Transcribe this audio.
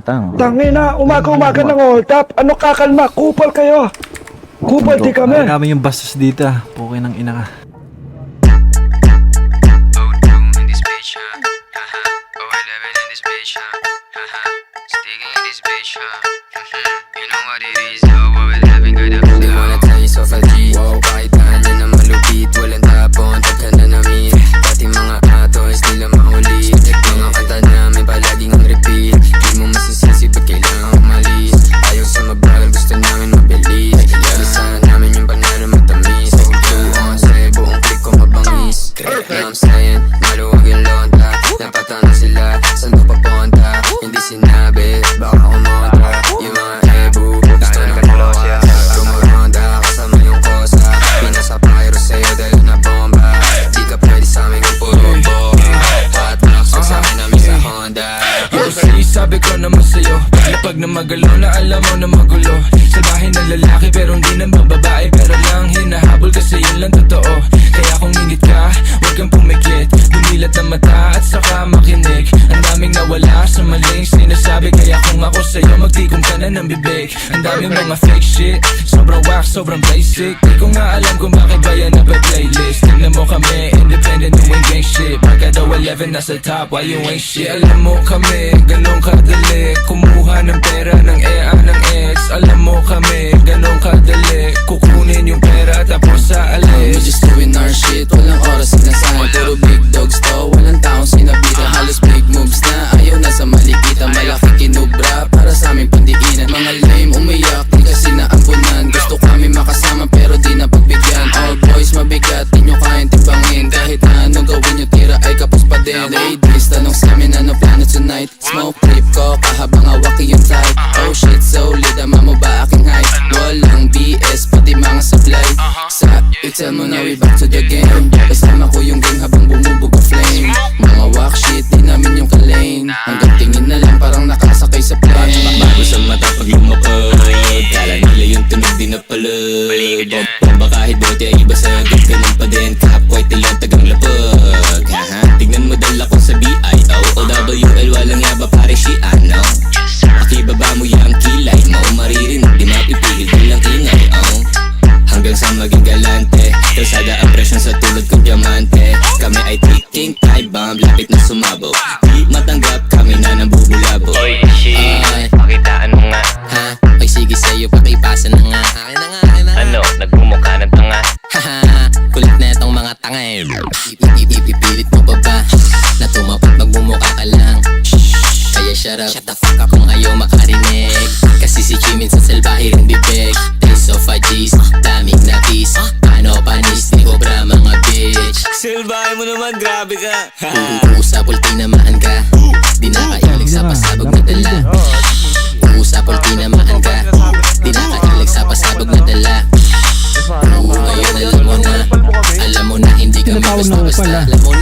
Tangina, umaga-umaga ng hold up. Ano kakalma? Kupal kayo. Kupal di kami. Kami yung bastos dito. Pukin ng ina ka. Sabi ko naman sa'yo, lapag na magalo na alam mo na magulo. Sabahin na lalaki pero hindi na babae, pero lang hinahabol kasi yun lang totoo. Kaya kung ingit ka, huwag kang pumikit. Dumilat ang mata at saka makinig. Ang daming nawala sa maling sinasabi, kaya kung ako sa'yo magtikom ka na ng bibig. Ang daming mga fake shit, sobrang wax, sobrang basic. Di ko nga alam kung bakit ba yan nape-playlist. Tignan mo kami, independent doing gang shit. Pagka daw 11 nasa top, why you ain't shit? Alam mo kami, ganun kadali kumuha ng pera ng EA ng ex. Alam mo kami, ganun kadali kukunin yung pera tapos sa alis. We're just doing our shit, walang oras sinasahan. Puro big dogs to, walang taong sinabitan. Halos big moves na, ayaw na sa malikitan. Malaki kinubra, para sa aming pandiinan. Mga lame umiyak, di kasi naambunan. Gusto kami makasama pero di na pagbigyan. All boys mabigat, di nyo kayang timbangin. Kahit na anong gawin nyo, tira ay kapos pa din. Ladies, tanong sa amin ano plano tonight. Smoke trip ko, kahabang hawaki yung type. Oh shit, solid, ama mo ba aking hype? Walang BS, pati mga supply. Sa tell mo na we back to the game. Kasama ko yung gang habang bumubog ang flame. Mga walk shit, di namin yung kalane. Hanggang tingin na lang parang nakasakay sa plane. Bago sa mata pag lumapag, kala nila yung tunog di napalag. Bomba kahit bote ay iba sa ganun pa din. Kahapway tilang tagang lapag. Tignan mo dala ko sa BIO o WL, walang yaba pare si ano. Pakibaba mo yung kilay mo, maririnig di mapipigil bilang ingay. Hanggang sa maging galante, kalsada ang presyon sa tulad kong diamante. Kami ay ticking time bomb, lapit na sumabog. Di matanggap, kami na nang bubulabog. Oy, shit, pakitaan mo nga. Ha? Ay sige sa'yo, pakipasa na nga. Akin na nga, akin na nga. Ano, nagmumukha ng tanga. Haha, kulit na itong mga tanga eh. Ipipilit mo pa ba na tumapat magmumukha ka lang? Kaya shut the fuck up kung ayaw makarinig. Kasi si Jimin sa salbahe rin bibig. Taste of a G's, daming napis. Paano panis, ni Cobra mga bitch. Silbahe mo naman, grabe ka. Uusap, ultinamaan ka. Di na kailig sa pasabog na dala. Uusap, ultinamaan ka. Di na kailig sa pasabog na dala. Ngayon alam mo na hindi kami basta-basta. Alam mo